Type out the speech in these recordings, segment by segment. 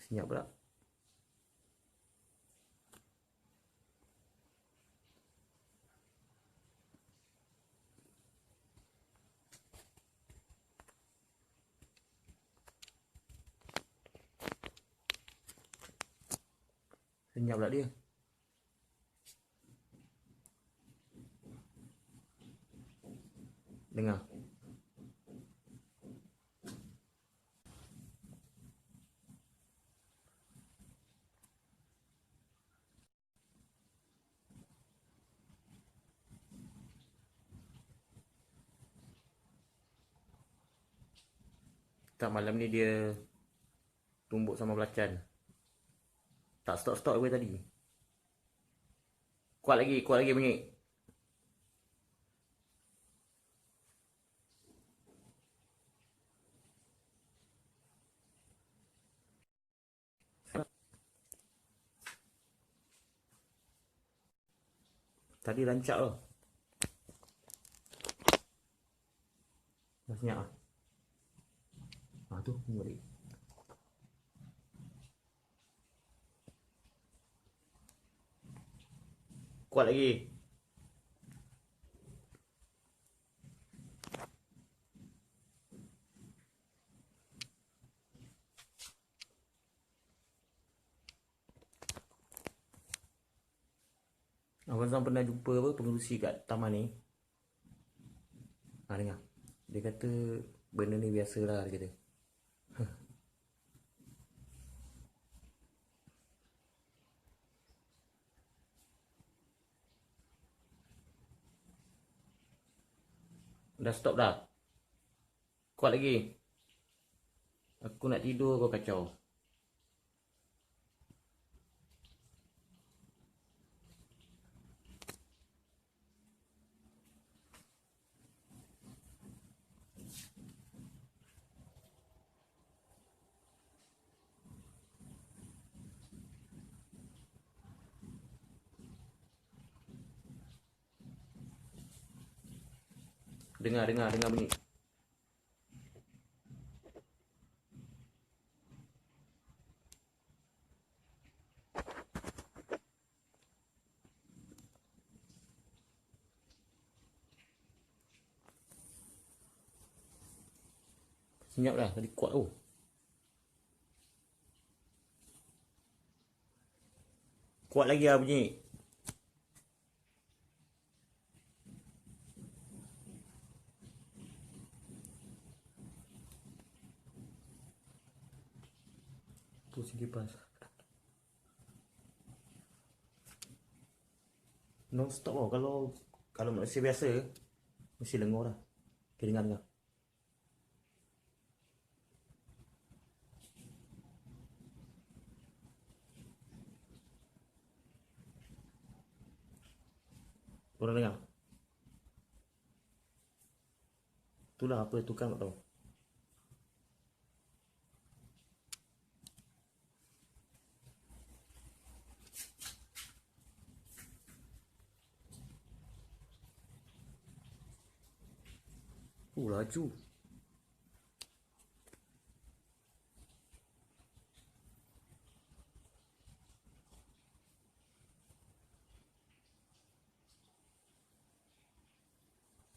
Senyap pula. Senyap pula dia. Dengar. Tak, malam ni dia tumbuk sama belacan. Tak stop-stop gue tadi. Kuat lagi bunyi. Tadi rancak tau. Dah senyap lah. Tu, tunggu balik. Kuat lagi. Abang Zam pernah jumpa pengerusi kat taman ni. Dengar. Dia kata benda ni biasa lah, dia kata. Dah stop dah. Kuat lagi. Aku nak tidur kau kacau. Dengar bunyi. Senyap dah, tadi kuat tu. Kuat lagi lah bunyi. Pusing kipas. Non stop tau. Kalau manusia biasa mesti lengur lah. Okay, dengar. Korang dengar? Itulah apa tukang tak tahu. Laju.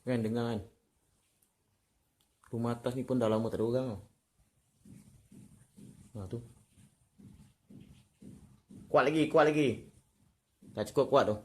Kan dengar kan? Rumah atas ni pun dah lama tak ada orang tau. Tu. Kuat lagi. Dah cukup kuat tu.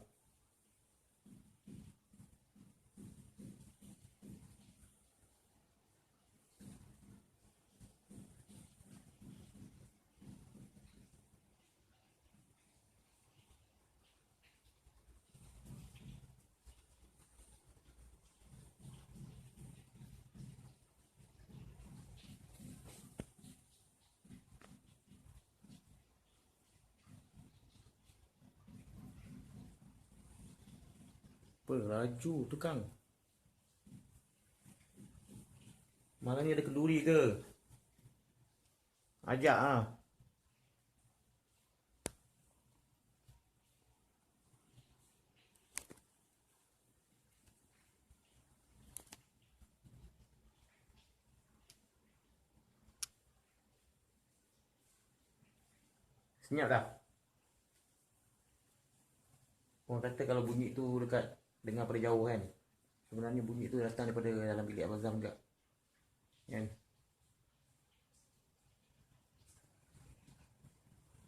Apa laju tukang? Malam ni ada kenduri ke? Ajak ah. Senyap dah. Orang kata kalau bunyi tu dekat dengar pada jauh kan. Sebenarnya bunyi tu datang daripada dalam bilik Abang Zam juga. Kan?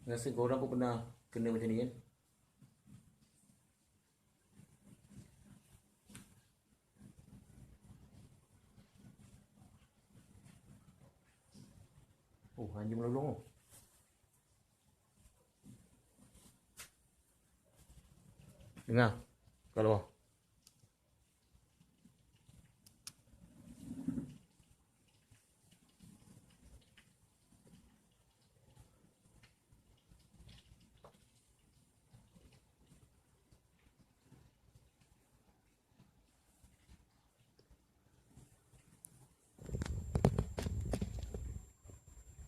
Rasa korang pun pernah kena macam ni kan? Oh, anjing melolong tu. Dengar. Kalau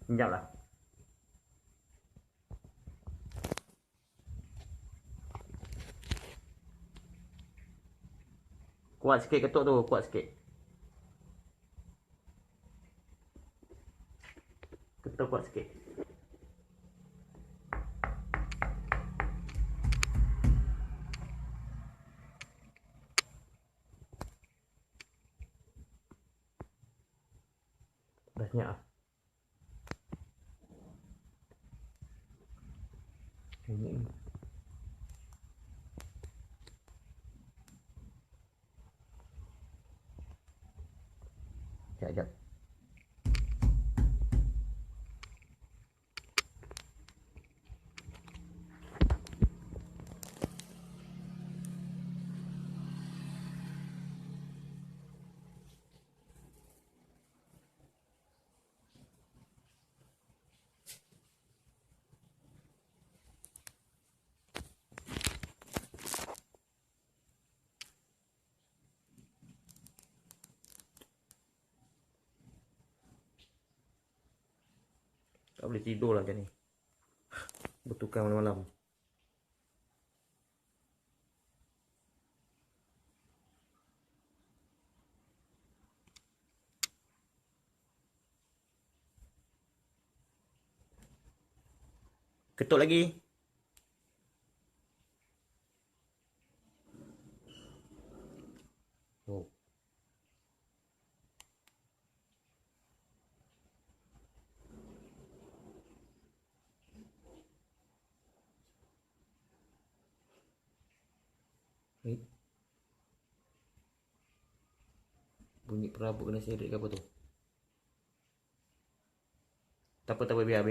senyap lah. Kuat sikit ketuk tu, kuat sikit. Ketuk kuat sikit. Dah senyap lah. Bunyi ni. Sekejap, sekejap. Tak boleh tidur lah macam ni. Bertukar malam-malam. Ketuk lagi. Oh. Bunyi perabot kena seret ke apa tu? Tak apa, biar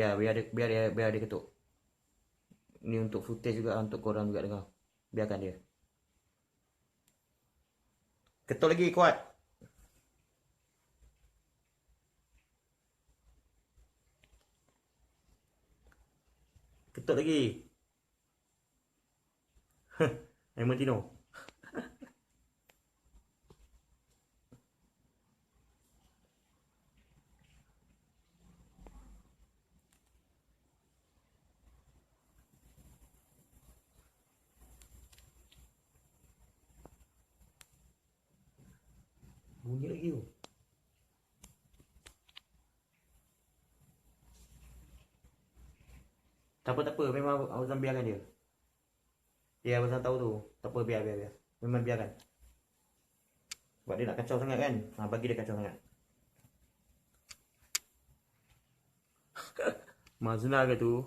dia ketuk. Ni untuk footage juga, untuk korang juga dengar. Biarkan dia. Ketuk lagi kuat. Ketuk lagi. Emotino. Bunyi lagi tu. Tak apa. Memang Abang biarkan dia. Ya, Abang tahu tu. Tak apa, biar. Memang biarkan. Sebab dia nak kacau sangat kan. Bagi dia kacau sangat. Mazna ke tu?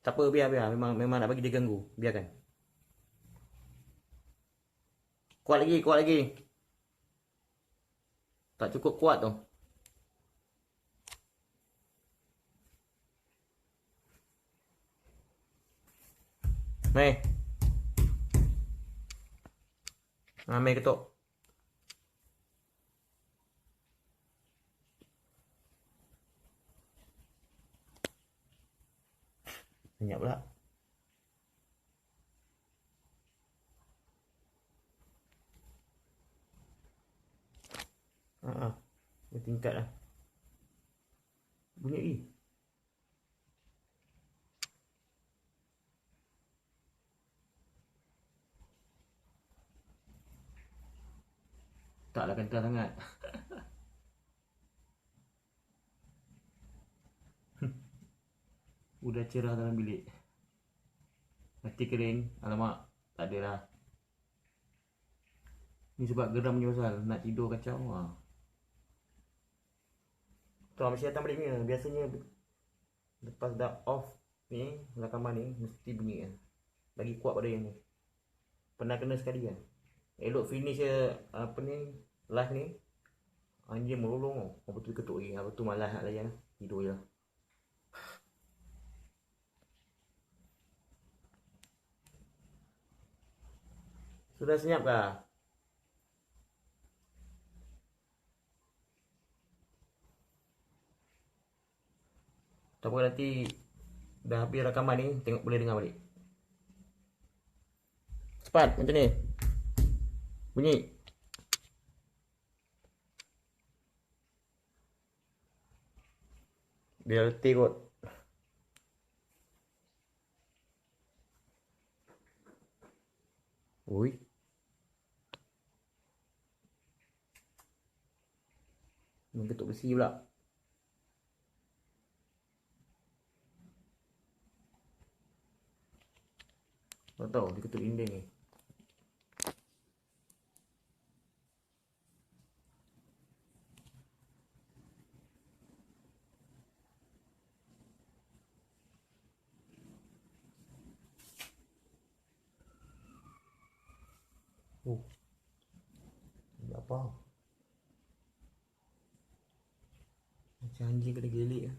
Tak apa, biar. Memang nak bagi dia ganggu. Biarkan. Kuat lagi. Tak cukup kuat tu. Mei. Mei ketuk. Senyap pula. Bertingkat lah. Bunyi lagi. Taklah kental sangat. Udah cerah dalam bilik. Mati kering. Alamak, tak ada lah. Ni sebab geram je pasal nak tidur kacau. Tu mesti datang balik ni. Biasanya lepas dah off ni, rakaman ni mesti bunyi kan. Lagi kuat pada yang ni. Pernah kena sekali kan. Elok finish apa ni, live ni. Anjing melolong. Apa tu ketuk lagi. Apa tu malas nak layan. Tidur je lah. Sudah senyap kah? Tak apa, nanti dah habis rakaman ni, tengok boleh dengar balik. Cepat macam ni. Bunyi. Dia letih kot. Ui. Ni ketuk besi pula. Tak tahu dia ketuk dinding ni. Oh. Ini apa? Macam anjing kena gelik lah.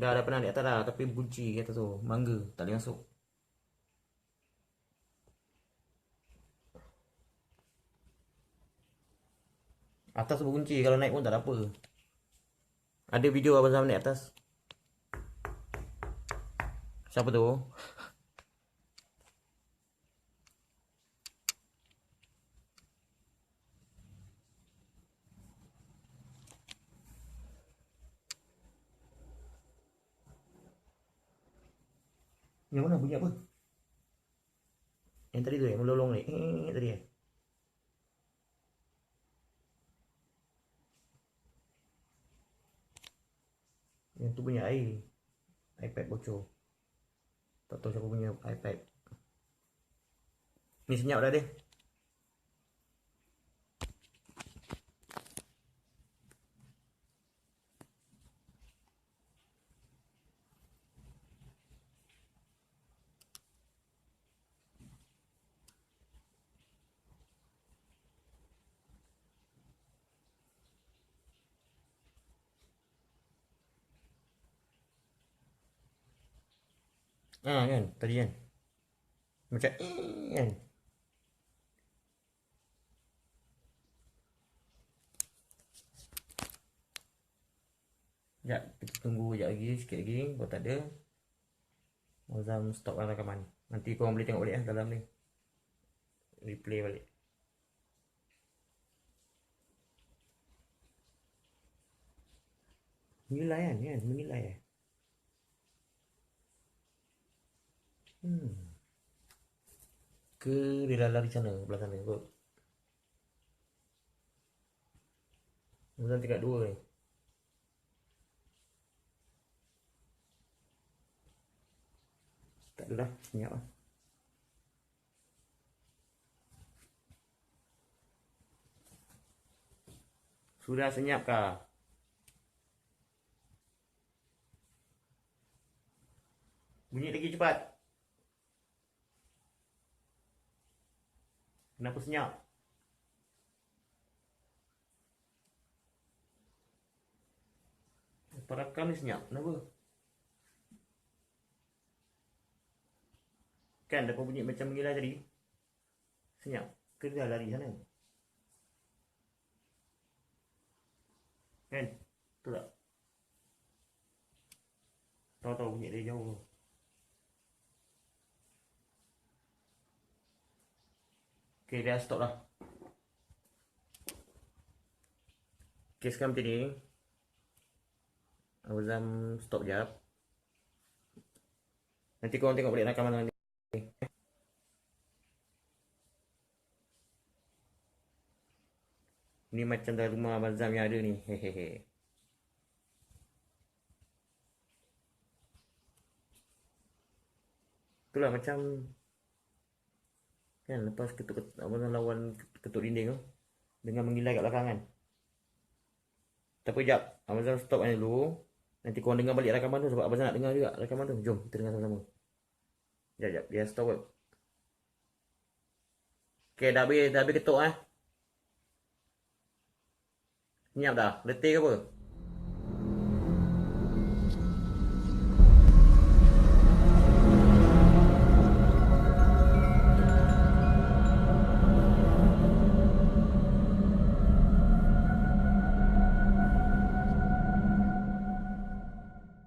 Dah pernah di atas dah, tapi bunci kat atas tu. Mangga, tak boleh masuk. Atas berbunci, kalau naik pun tak ada apa. Ada video Abang Zam naik atas. Siapa tu? Yang mana bunyi apa? Yang tadi tu yang melolong ni. Tadi Yang tu punya air. iPad bocor. Tak tahu siapa punya iPad. Ni senyap dah dia. Kan tadi kan. Macam kan. Sekejap, kita tunggu sekejap lagi, sikit lagi. Kalau tak ada, Azam stopkan rakaman. Nanti korang boleh tengok balik dalam ni. Replay balik. Menilai kan? Menilai Ke dia dah lari sana, belah sana kot. Azam tingkat 2 ni. Tak ada dah, senyap lah. Sudah senyap kah? Bunyi lagi cepat. Kenapa senyap? Perakam ni senyap, kenapa? Kan dapat bunyi macam menggilai tadi. Senyap. Ke dia lari sana? Kan? Betul tak? Tahu-tahu bunyi dari jauh. Okay, dah stop lah. Okay, sekarang macam ni. Azam stop jap. Nanti korang tengok balik rakaman nanti. Ni macam dalam rumah Abang Zam yang ada ni. Hehehe. Itulah macam kan lepas lawan ketuk dinding tu dengan menggilai kat belakang kan. Tak apa, jap. Abang stop kan dulu. Nanti korang dengar balik rakaman tu sebab abang nak dengar juga rakaman tu. Jom kita dengar sama-sama. Jap. Dia stop kot. Okay, dah habis ketuk . Senyap dah? Letih ke apa?